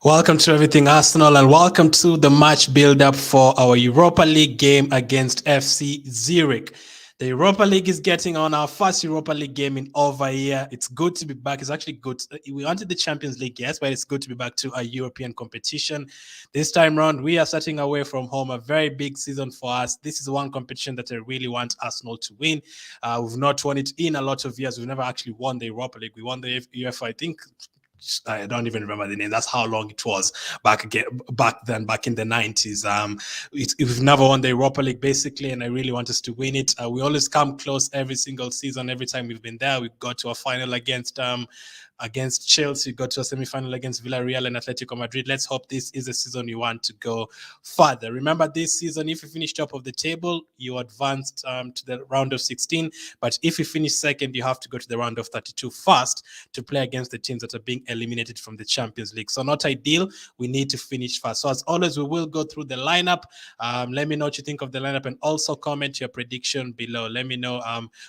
Welcome to Everything Arsenal and welcome to the match build-up for our Europa League game against FC Zurich. The Europa League is getting on, our first Europa League game in over a year. It's good to be back. It's actually good. We wanted the Champions League, yes, but it's good to be back to a European competition. This time round, we are starting away from home, a very big season for us. This is one competition that I really want Arsenal to win. We've not won it in a lot of years. We've never actually won the Europa League. We won the UEFA, I think, I don't even remember the name. That's how long it was back in the 90s. We've never won the Europa League basically, and I really want us to win it. We always come close every single season. Every time we've been there, we got to a final against Chelsea, got to a semi-final against Villarreal and Atletico Madrid. Let's hope this is a season you want to go further. Remember, this season, if you finish top of the table, you advanced to the round of 16. But if you finish second, you have to go to the round of 32 first to play against the teams that are being eliminated from the Champions League. So not ideal. We need to finish first. So as always, we will go through the lineup. Let me know what you think of the lineup and also comment your prediction below. Let me know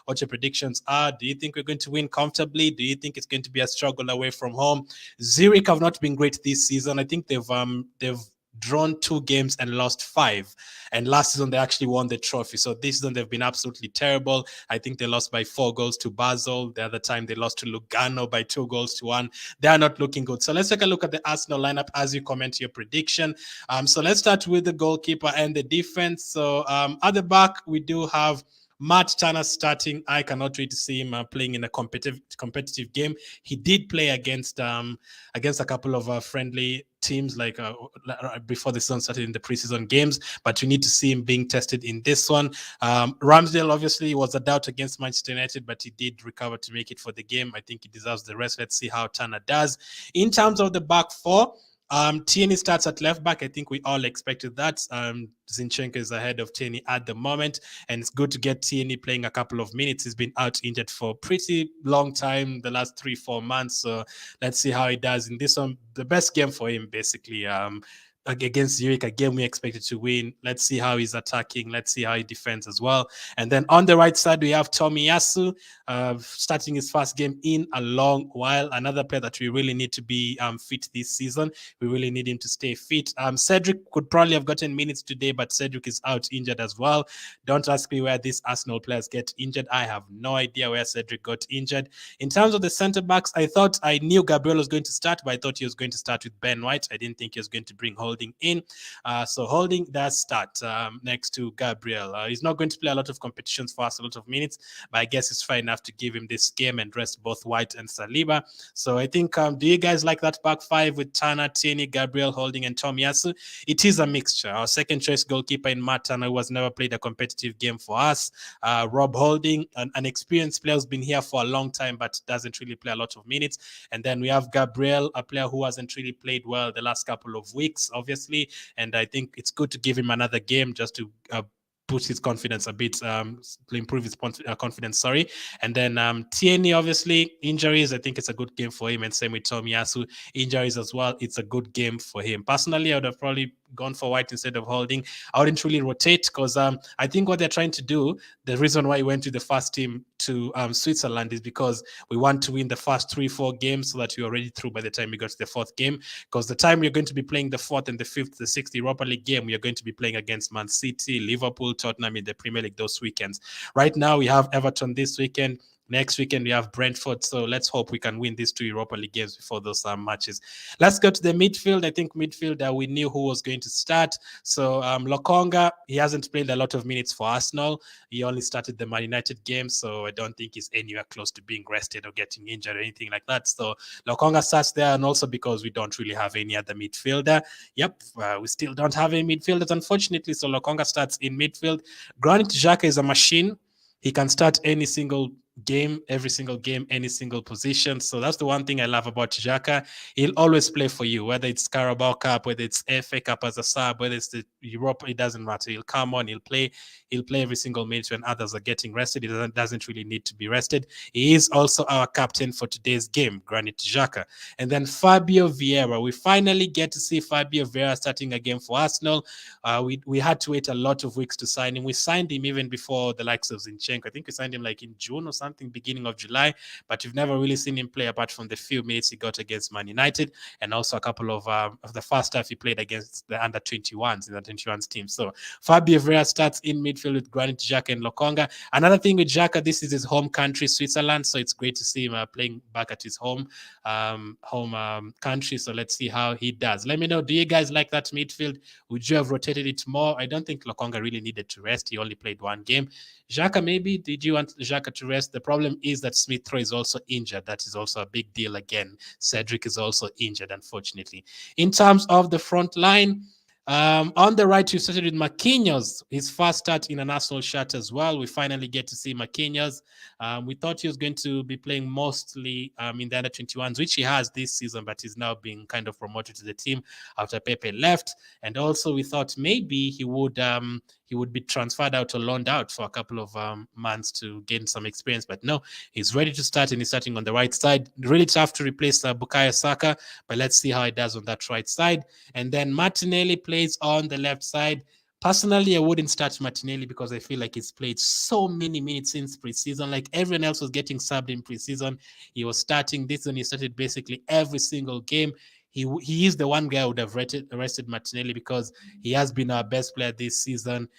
what your predictions are. Do you think we're going to win comfortably? Do you think it's going to be a struggle away from home? Zurich have not been great this season. I think they've drawn 2 games and lost 5. And last season, they actually won the trophy. So this season, they've been absolutely terrible. I think they lost by 4 goals to Basel. The other time, they lost to Lugano by 2 goals to 1. They are not looking good. So let's take a look at the Arsenal lineup as you comment your prediction. So let's start with the goalkeeper and the defense. So at the back, we do have Matt Turner starting. I cannot wait to see him playing in a competitive game. He did play against a couple of friendly teams like before the season started in the preseason games, but we need to see him being tested in this one. Ramsdale obviously was a doubt against Manchester United, but he did recover to make it for the game. I think he deserves the rest. Let's see how Turner does. In terms of the back four, Tierney starts at left back. I think we all expected that. Zinchenko is ahead of Tierney at the moment, and it's good to get Tierney playing a couple of minutes. He's been out injured for a pretty long time, the last 3-4 months. So let's see how he does in this one. The best game for him, basically. Against Zurich, a game we expected to win. Let's see how he's attacking. Let's see how he defends as well. And then on the right side, we have Tomiyasu starting his first game in a long while. Another player that we really need to be fit this season. We really need him to stay fit. Cedric could probably have gotten minutes today, but Cedric is out injured as well. Don't ask me where these Arsenal players get injured. I have no idea where Cedric got injured. In terms of the centre backs, I knew Gabriel was going to start, but I thought he was going to start with Ben White. I didn't think he was going to bring Holding in. So Holding does start next to Gabriel. He's not going to play a lot of competitions for us, a lot of minutes, but I guess it's fair enough to give him this game and rest both White and Saliba. So I think, do you guys like that back five with Turner, Tierney, Gabriel, Holding, and Tomiyasu? It is a mixture. Our second choice goalkeeper in Matin, who has never played a competitive game for us. Rob Holding, an experienced player who's been here for a long time, but doesn't really play a lot of minutes. And then we have Gabriel, a player who hasn't really played well the last couple of weeks, obviously. And I think it's good to give him another game just to boost his confidence a bit, to improve his confidence, sorry. And then Tierney, obviously, injuries, I think it's a good game for him. And same with Tomiyasu, injuries as well. It's a good game for him. Personally, I would have probably gone for White instead of Holding. I wouldn't really rotate because I think what they're trying to do, the reason why we went to the first team to Switzerland is because we want to win the first 3-4 games so that we're already through by the time we go to the 4th game. Because the time we're going to be playing the 4th and the 5th, the 6th Europa League game, we are going to be playing against Man City, Liverpool, Tottenham in the Premier League those weekends. Right now, we have Everton this weekend. Next weekend, we have Brentford. So let's hope we can win these 2 Europa League games before those matches. Let's go to the midfield. I think midfield, we knew who was going to start. So Lokonga, he hasn't played a lot of minutes for Arsenal. He only started the Man United game. So I don't think he's anywhere close to being rested or getting injured or anything like that. So Lokonga starts there. And also because we don't really have any other midfielder. Yep, we still don't have any midfielders, unfortunately. So Lokonga starts in midfield. Granit Xhaka is a machine. He can start any single game, every single game, any single position. So that's the one thing I love about Xhaka. He'll always play for you, whether it's Carabao Cup, whether it's FA Cup as a sub, whether it's the Europa, it doesn't matter. He'll come on, he'll play every single minute when others are getting rested. He doesn't really need to be rested. He is also our captain for today's game, Granit Xhaka. And then Fabio Vieira. We finally get to see Fabio Vieira starting a game for Arsenal. We had to wait a lot of weeks to sign him. We signed him even before the likes of Zinchenko. I think we signed him like in June or something. something, beginning of July, but we've never really seen him play apart from the few minutes he got against Man United, and also a couple of the first half he played against the under-21s in the 21s team. So Fabio Vieira starts in midfield with Granit Xhaka and Lokonga. Another thing with Xhaka, this is his home country, Switzerland, so it's great to see him playing back at his home country. So let's see how he does. Let me know, do you guys like that midfield? Would you have rotated it more? I don't think Lokonga really needed to rest. He only played one game. Xhaka, maybe, did you want Xhaka to rest? The problem is that Smith Rowe is also injured. That is also a big deal again. Cedric is also injured, unfortunately. In terms of the front line, on the right, we started with Marquinhos, his first start in a national shirt as well. We finally get to see Marquinhos. We thought he was going to be playing mostly in the under-21s, which he has this season, but he's now being kind of promoted to the team after Pepe left. And also we thought maybe he would be transferred out or loaned out for a couple of months to gain some experience. But no, he's ready to start, and he's starting on the right side. Really tough to replace Bukayo Saka, but let's see how he does on that right side. And then Martinelli plays on the left side. Personally, I wouldn't start Martinelli because I feel like he's played so many minutes since preseason. Like everyone else was getting subbed in preseason, he was starting this, and he started basically every single game. He is the one guy I would have arrested Martinelli because he has been our best player this season.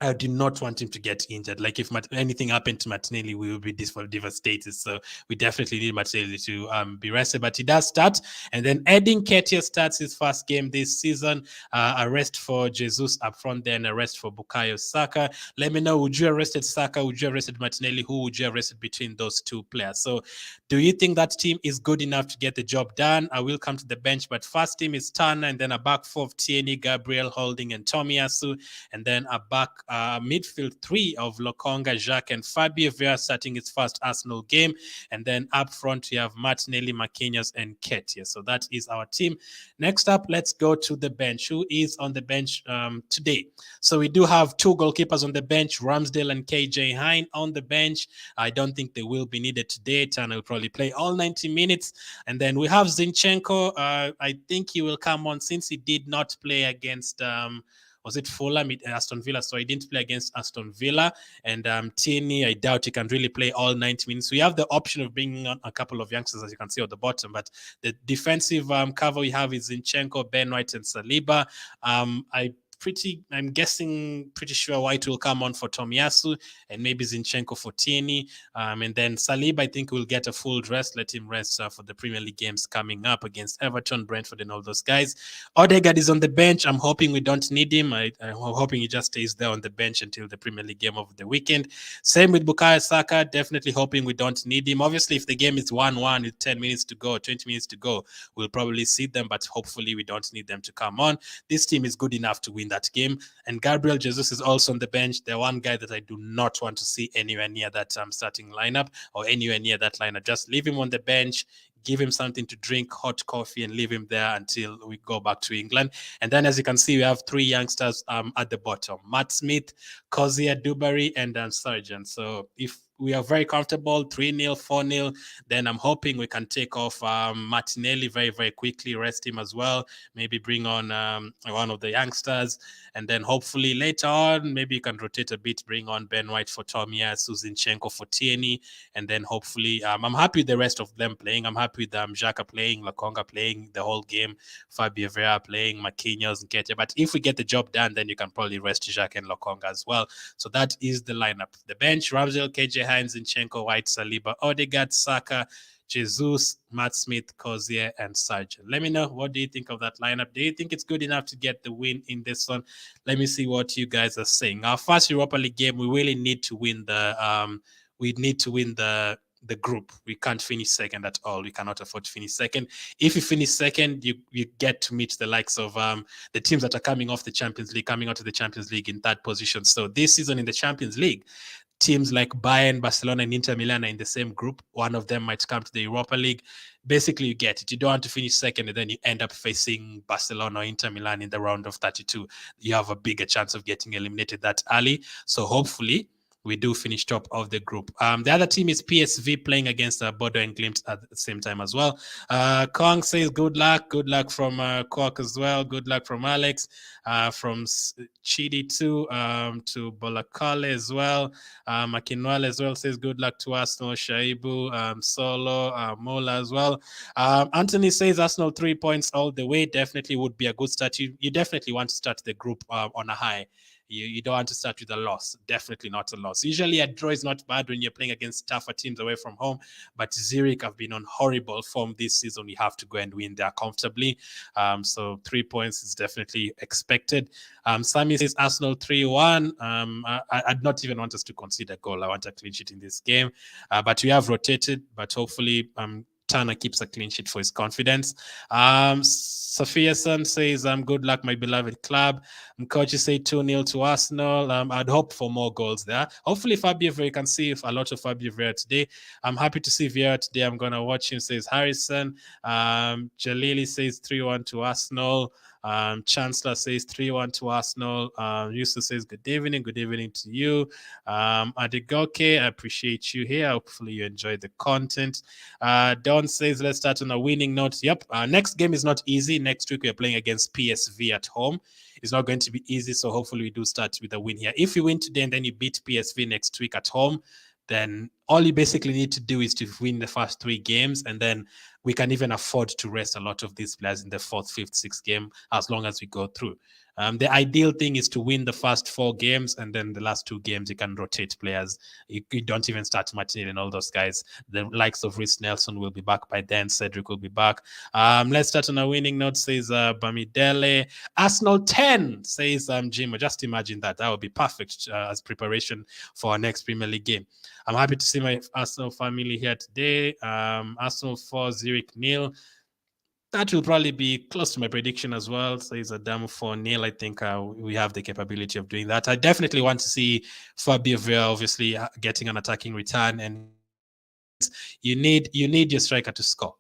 I do not want him to get injured. Like if anything happened to Martinelli, we will be devastated. So we definitely need Martinelli to be rested. But he does start. And then Nketiah starts his first game this season. A rest for Jesus up front, then a rest for Bukayo Saka. Let me know, would you have arrested Saka? Would you have arrested Martinelli? Who would you have arrested between those two players? So do you think that team is good enough to get the job done? I will come to the bench, but first team is Turner, and then a back four of Tierney, Gabriel, Holding, and Tomiyasu, and then a back midfield three of Lokonga, Jacques, and Fabio Vieira starting his first Arsenal game. And then up front, we have Martinelli, Marquinhos, and Nketiah. So that is our team. Next up, let's go to the bench. Who is on the bench today? So we do have two goalkeepers on the bench, Ramsdale and KJ Hein on the bench. I don't think they will be needed today. Turner will probably play all 90 minutes. And then we have Zinchenko. I think he will come on since he did not play against was it Fulham, Aston Villa? So he didn't play against Aston Villa. And Tierney, I doubt he can really play all 90 minutes. So we have the option of bringing on a couple of youngsters, as you can see at the bottom. But the defensive cover we have is Zinchenko, Ben White, and Saliba. I'm guessing pretty sure White will come on for Tomiyasu and maybe Zinchenko for Tierney. And then Saliba, I think, will get a full rest. Let him rest for the Premier League games coming up against Everton, Brentford, and all those guys. Odegaard is on the bench. I'm hoping we don't need him. I'm hoping he just stays there on the bench until the Premier League game of the weekend. Same with Bukayo Saka. Definitely hoping we don't need him. Obviously, if the game is 1-1 with 10 minutes to go, 20 minutes to go, we'll probably see them, but hopefully we don't need them to come on. This team is good enough to win that game. And Gabriel Jesus is also on the bench. The one guy that I do not want to see anywhere near that starting lineup or anywhere near that lineup. Just leave him on the bench, give him something to drink, hot coffee, and leave him there until we go back to England. And then, as you can see, we have three youngsters at the bottom: Matt Smith, Kozia Duberry, and Sargent. So if we are very comfortable, 3-0, 4-0, then I'm hoping we can take off Martinelli very, very quickly, rest him as well, maybe bring on one of the youngsters, and then hopefully later on, maybe you can rotate a bit, bring on Ben White for Tomiyasu, Zinchenko for Tierney, and then hopefully, I'm happy with the rest of them playing. I'm happy with Xhaka playing, Lokonga playing the whole game, Fabio Vieira playing, Marquinhos, Nketiah. But if we get the job done, then you can probably rest Xhaka and Lokonga as well. So that is the lineup. The bench: Ramsdale, KJ Hein, Zinchenko, White, Saliba, Odegaard, Saka, Jesus, Matt Smith, Kozia, and Sargent. Let me know, what do you think of that lineup? Do you think it's good enough to get the win in this one? Let me see what you guys are saying. Our first Europa League game, we really need to win the group. We can't finish second at all. We cannot afford to finish second. If you finish second, you get to meet the likes of the teams that are coming out of the Champions League in third position. So this season in the Champions League, teams like Bayern, Barcelona, and Inter Milan are in the same group. One of them might come to the Europa League. Basically, you get it. You don't want to finish second, and then you end up facing Barcelona or Inter Milan in the round of 32. You have a bigger chance of getting eliminated that early. So hopefully, we do finish top of the group. The other team is PSV playing against Bodo and Glimt at the same time as well. Kong says good luck from Kwok as well. Good luck from Alex, from Chidi too, to Bolakale as well. Makinwale as well says good luck to Arsenal. Shaibu, Solo, Mola as well. Anthony says Arsenal 3 points all the way. Definitely would be a good start. You definitely want to start the group on a high. You don't want to start with a loss. Definitely not a loss. Usually a draw is not bad when you're playing against tougher teams away from home, but Zurich have been on horrible form this season. You have to go and win there comfortably. So 3 points is definitely expected. Sammy says Arsenal 3-1. I'd not even want us to concede a goal. I want a clean sheet in this game. But we have rotated, but hopefully Turner keeps a clean sheet for his confidence. Sophia-san says, good luck, my beloved club. Coach say 2-0 to Arsenal. I'd hope for more goals there. Hopefully, Fabio Vieira, can see a lot of Fabio Vieira today. I'm happy to see Vieira today. I'm going to watch him, says Harrison. Jalili says 3-1 to Arsenal. Chancellor says 3-1 to Arsenal. Yusuf says good evening to you. Adegoke, I appreciate you here. Hopefully you enjoyed the content. Don says let's start on a winning note. Yep, next game is not easy. Next week we are playing against PSV at home. It's not going to be easy, so hopefully we do start with a win here. If you win today and then you beat PSV next week at home, then all you basically need to do is to win the first 3 games, and then we can even afford to rest a lot of these players in the 4th, 5th, 6th game as long as we go through. The ideal thing is to win the first 4 games, and then the last 2 games you can rotate players. You don't even start Martinelli and all those guys. The likes of Reece Nelson will be back by then. Cedric will be back. Let's start on a winning note, says Bamidele. Arsenal 10, says Jim. Just imagine that. That would be perfect as preparation for our next Premier League game. I'm happy to see my Arsenal family here today. Arsenal 4, Zurich 0. That will probably be close to my prediction as well. So it's Adam 4-0. I think we have the capability of doing that. I definitely want to see Fabio Vieira obviously getting an attacking return, and you need your striker to score.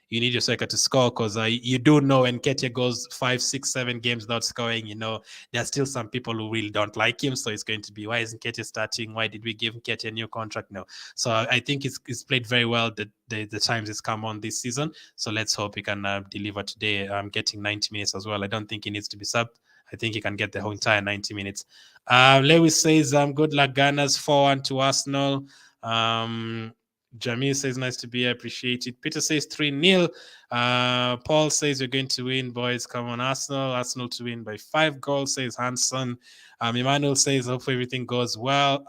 You need your striker to score because you do know when Nketiah goes 5, 6, 7 games without scoring, there are still some people who really don't like him. So it's going to be, why isn't Nketiah starting? Why did we give Nketiah a new contract? No. So I think it's played very well the times it's come on this season. So let's hope he can deliver today. I'm getting 90 minutes as well. I don't think he needs to be subbed. I think he can get the whole entire 90 minutes. Lewis says, good luck, Gunners, 4-1 to Arsenal. Jamil says, nice to be here. Appreciate it. Peter says 3-0. Paul says, you're going to win, boys. Come on, Arsenal. Arsenal to win by 5 goals, says Hanson. Emmanuel says, hopefully everything goes well.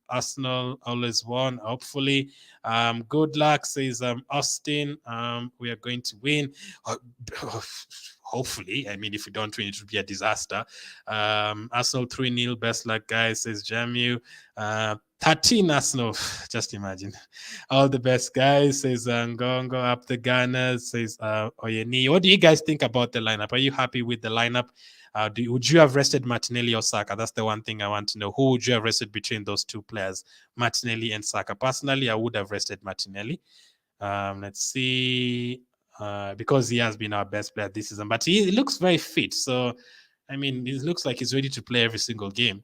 Arsenal always won, hopefully. Good luck, says Austin. We are going to win. Hopefully. I mean, if we don't win, it would be a disaster. Arsenal 3-0. Best luck, guys, says Jamu. 13 Arsenal. Just imagine. All the best, guys, says Ngongo. Up the Gunners, says Oyeni. What do you guys think about the lineup? Are you happy with the lineup? Would you have rested Martinelli or Saka? That's the one thing I want to know. Who would you have rested between those 2 players, Martinelli and Saka? Personally, I would have rested Martinelli. Let's see. Because he has been our best player this season, but he looks very fit. So, I mean, it looks like he's ready to play every single game.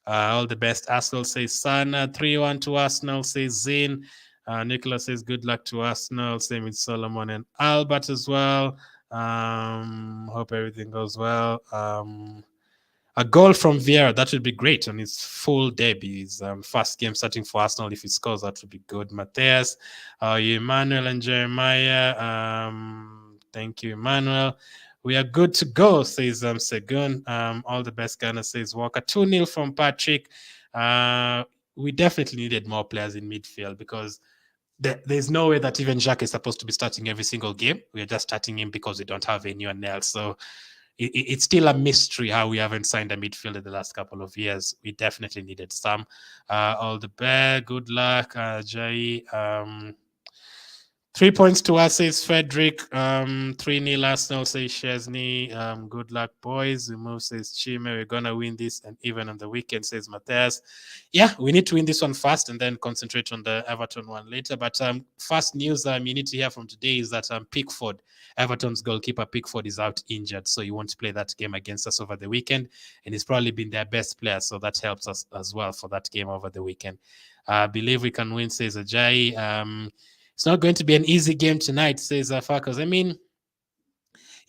All the best. Arsenal, says Sana. 3-1 to Arsenal, says Zin. Nicholas says good luck to Arsenal. Same with Solomon and Albert as well. Hope everything goes well. A goal from Vieira, that would be great on his full debut. His first game starting for Arsenal. If he scores, that would be good. Matthias, Emmanuel and Jeremiah. Thank you, Emmanuel. We are good to go, says Segun. All the best, Ghana, says Walker. 2-0 from Patrick. We definitely needed more players in midfield because there's no way that even Jacques is supposed to be starting every single game. We're just starting him because we don't have anyone else. So it's still a mystery how we haven't signed a midfielder the last couple of years. We definitely needed some. All the best. Good luck, Jai. 3 points to us, says Cedric. 3-0 Arsenal, says Chesney. Good luck, boys. Remove, says Chime. We're going to win this. And even on the weekend, says Matthias. Yeah, we need to win this one fast and then concentrate on the Everton one later. But first news you need to hear from today is that Pickford, Everton's goalkeeper Pickford, is out injured. So he won't play that game against us over the weekend. And he's probably been their best player. So that helps us as well for that game over the weekend. I believe we can win, says Ajayi. It's not going to be an easy game tonight, says Farkas. I mean,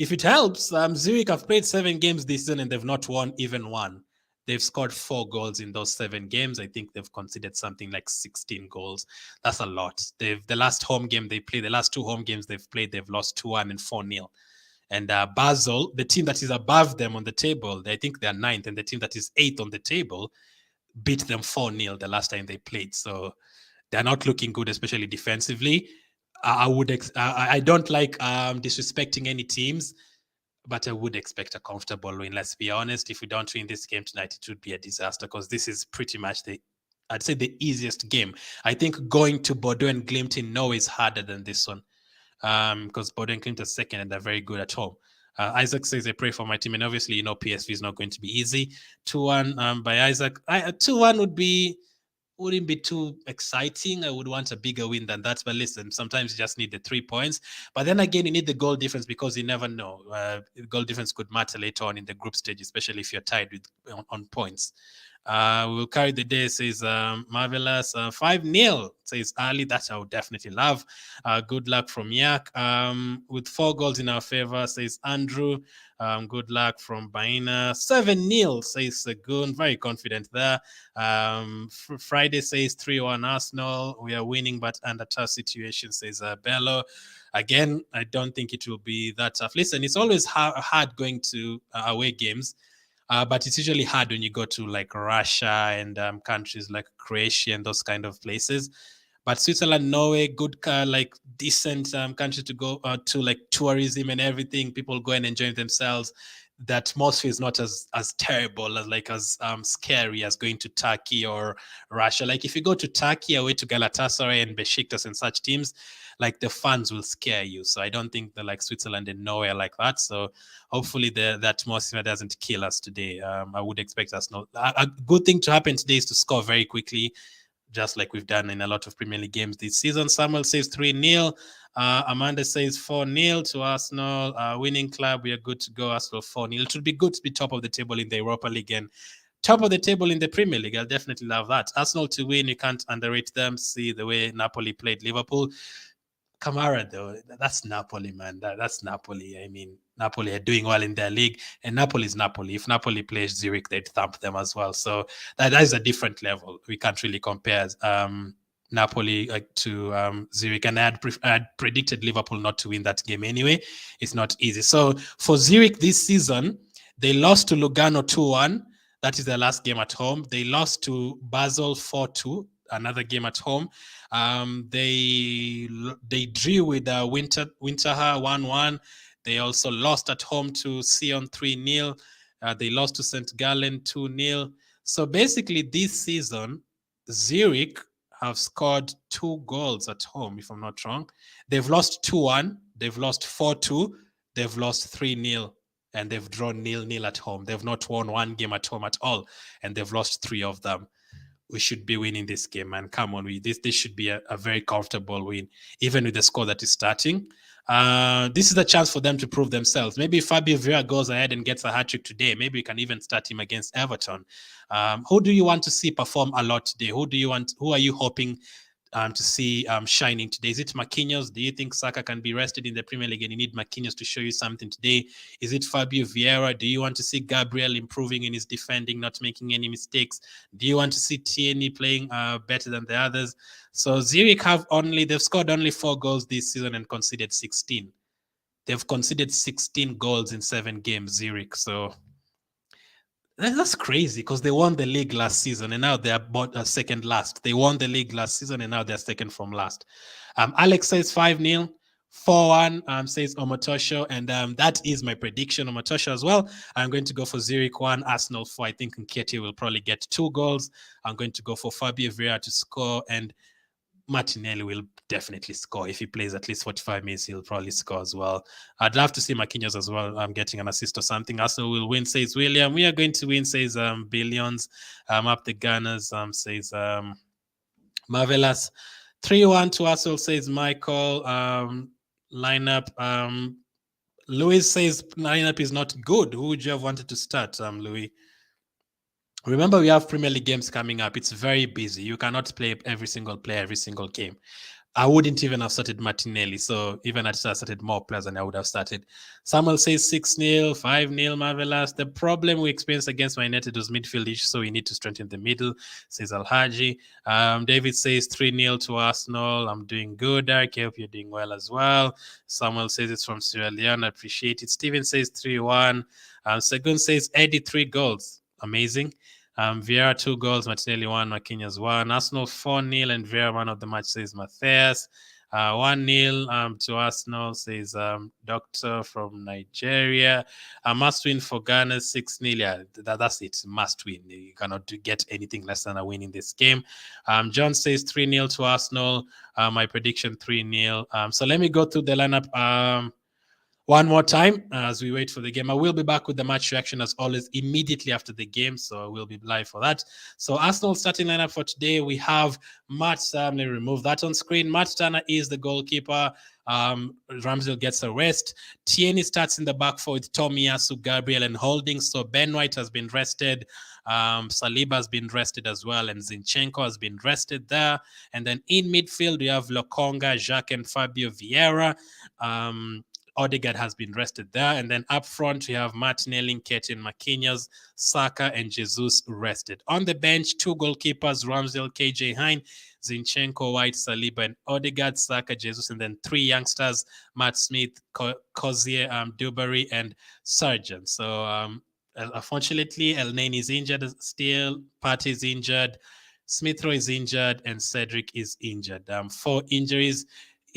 if it helps, Zurich have played 7 games this season and they've not won even one. They've scored 4 goals in those 7 games. I think they've conceded something like 16 goals. That's a lot. The last home game they played, the last 2 home games they've played, they've lost 2-1 and 4-0. And Basel, the team that is above them on the table, I think they're 9th, and the team that is 8th on the table beat them 4-0 the last time they played. So they're not looking good, especially defensively. I don't like disrespecting any teams, but I would expect a comfortable win. Let's be honest. If we don't win this game tonight, it would be a disaster because this is pretty much I'd say the easiest game. I think going to Bordeaux and Glimt in Norway is harder than this one because Bordeaux and Glimt are second and they're very good at home. Isaac says, I pray for my team. And obviously, PSV is not going to be easy. 2-1 by Isaac. 2-1 wouldn't be too exciting. I would want a bigger win than that. But listen, sometimes you just need the 3 points. But then again, you need the goal difference because you never know. Goal difference could matter later on in the group stage, especially if you're tied on points. We'll carry the day, says Marvelous. 5-0, says Ali. That I would definitely love. Good luck from Yak. With 4 goals in our favor, says Andrew. Good luck from Baina. 7-0, says Sagun. Very confident there. Friday says 3-1 Arsenal. We are winning, but under tough situation, says Bello. Again, I don't think it will be that tough. Listen, it's always hard going to away games. But it's usually hard when you go to like Russia and countries like Croatia and those kind of places. But Switzerland, Norway, good, like decent countries to go to, like tourism and everything. People go and enjoy themselves. The atmosphere is not as terrible as scary as going to Turkey or Russia. Like if you go to Turkey, away to Galatasaray and Besiktas and such teams, like the fans will scare you. So I don't think like Switzerland and Norway are like that. So hopefully the atmosphere doesn't kill us today. I would expect us not. A good thing to happen today is to score very quickly, just like we've done in a lot of Premier League games this season. Samuel says 3-0. Amanda says 4-0 to Arsenal. Winning club, we are good to go. Arsenal 4-0. It would be good to be top of the table in the Europa League and top of the table in the Premier League. I'll definitely love that. Arsenal to win, you can't underrate them. See the way Napoli played Liverpool. Kamara, though, that's Napoli, man. That's Napoli. I mean, Napoli are doing well in their league, and Napoli is Napoli. If Napoli plays Zurich, they'd thump them as well. So that is a different level. We can't really compare Napoli to Zurich. And I had predicted Liverpool not to win that game anyway. It's not easy. So for Zurich this season, they lost to Lugano 2-1. That is their last game at home. They lost to Basel 4-2. Another game at home. They drew with Winterthur 1-1. They also lost at home to Sion 3-0. They lost to St. Gallen 2-0. So basically this season, Zurich have scored 2 goals at home, if I'm not wrong. They've lost 2-1. They've lost 4-2. They've lost 3-0. And they've drawn 0-0 at home. They've not won 1 game at home at all. And they've lost 3 of them. We should be winning this game, man. Come on, this should be a very comfortable win, even with the score that is starting. This is a chance for them to prove themselves. Maybe if Fabio Vieira goes ahead and gets a hat-trick today, maybe we can even start him against Everton. Who do you want to see perform a lot today? Who are you hoping to see shining today? Is it Marquinhos? Do you think Saka can be rested in the Premier League and you need Marquinhos to show you something today? Is it Fabio Vieira? Do you want to see Gabriel improving in his defending, not making any mistakes? Do you want to see Tierney playing better than the others? So Zurich they've scored only 4 goals this season and conceded 16. They've conceded 16 goals in 7 games, Zurich. So that's crazy because they won the league last season and now they're second last. They won the league last season and now they're second from last. Alex says 5-0. 4-1 says Omotosho, and that is my prediction. Omotosho as well. I'm going to go for Zurich 1, Arsenal 4. I think Nketiah will probably get 2 goals. I'm going to go for Fabio Vieira to score, and Martinelli will definitely score. If he plays at least 45 minutes, he'll probably score as well. I'd love to see Marquinhos as well. I'm getting an assist or something. Arsenal will win, says William. We are going to win, says Billions. Up the Gunners, says Marvelous. 3-1 to Arsenal, says Michael. Lineup. Louis says lineup is not good. Who would you have wanted to start, Louis? Remember, we have Premier League games coming up. It's very busy. You cannot play every single player every single game. I wouldn't even have started Martinelli. So even I started more players than I would have started. Samuel says 6-0, 5-0, Marvelous. The problem we experienced against Man United was midfield issue, so we need to strengthen the middle, says Alhaji. David says 3-0 to Arsenal. I'm doing good, Derek. I hope you're doing well as well. Samuel says it's from Sierra Leone. I appreciate it. Steven says 3-1. Segun says Eddie 3 goals. Amazing. Vieira 2 goals, Martinelli 1, Marquinhos 1. Arsenal 4-0, and Vieira man of the match, says Matthias. 1-0 to Arsenal, says Doctor from Nigeria. Must win for Ghana, 6-0. Yeah, that's it. Must win. You cannot get anything less than a win in this game. John says 3-0 to Arsenal. My prediction 3-0. So let me go through the lineup. One more time as we wait for the game. I will be back with the match reaction as always immediately after the game, so I will be live for that. So Arsenal starting lineup for today, we have Matt. Let me remove that on screen. Matt Turner is the goalkeeper. Ramsdale gets a rest. Tierney starts in the back four with Tomiyasu, Gabriel, and Holding. So Ben White has been rested. Saliba has been rested as well, and Zinchenko has been rested there. And then in midfield, we have Lokonga, Jacques, and Fabio Vieira. Odegaard has been rested there. And then up front, we have Martinelli, Nketiah, and Marquinhos, Saka, and Jesus rested. On the bench, 2 goalkeepers, Ramsdale, KJ Hein, Zinchenko, White, Saliba, and Odegaard, Saka, Jesus, and then 3 youngsters, Matt Smith, Cozier, Dewberry, and Sargent. So unfortunately, Neny is injured still, Partey is injured, Smith Rowe is injured, and Cedric is injured. 4 injuries.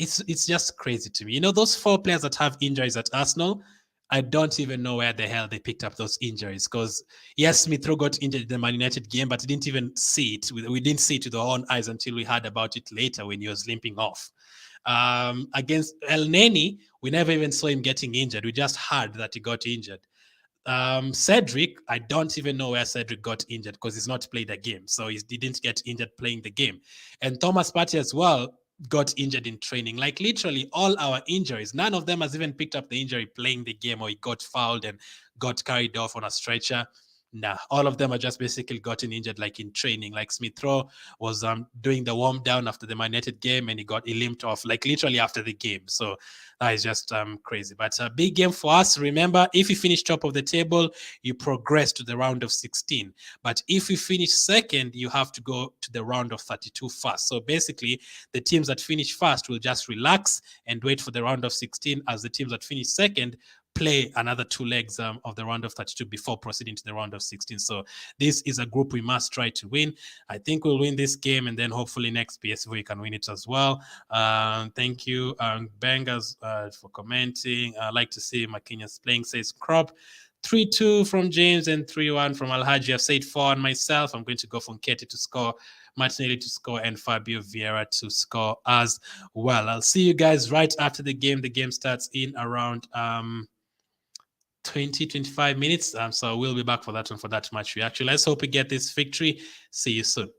It's just crazy to me. You know, those 4 players that have injuries at Arsenal, I don't even know where the hell they picked up those injuries. Because yes, Smith Rowe got injured in the Man United game, but we didn't even see it. We didn't see it with our own eyes until we heard about it later when he was limping off. Against Neny, we never even saw him getting injured. We just heard that he got injured. Cedric, I don't even know where Cedric got injured because he's not played a game. So he didn't get injured playing the game. And Thomas Partey as well got injured in training. Like literally all our injuries, none of them has even picked up the injury playing the game, or he got fouled and got carried off on a stretcher. Nah, all of them are just basically gotten injured like in training. Like Smith Rowe was doing the warm down after the Man United game, and he limped off like literally after the game. So that is just crazy. But a big game for us. Remember, if you finish top of the table, you progress to the round of 16. But if you finish second, you have to go to the round of 32 first. So basically, the teams that finish first will just relax and wait for the round of 16, as the teams that finish second play another 2 legs of the round of 32 before proceeding to the round of 16. So this is a group we must try to win. I think we'll win this game, and then hopefully next PSV we can win it as well. Thank you, Bangers, for commenting. I like to see Marquinhos playing, says Crop. 3-2 from James and 3-1 from Alhaji. I've said 4 on myself. I'm going to go for Nketiah to score, Martinelli to score, and Fabio Vieira to score as well. I'll see you guys right after the game. The game starts in around 20-25 minutes. So we'll be back for that one, for that match reaction. Let's hope we get this victory. See you soon.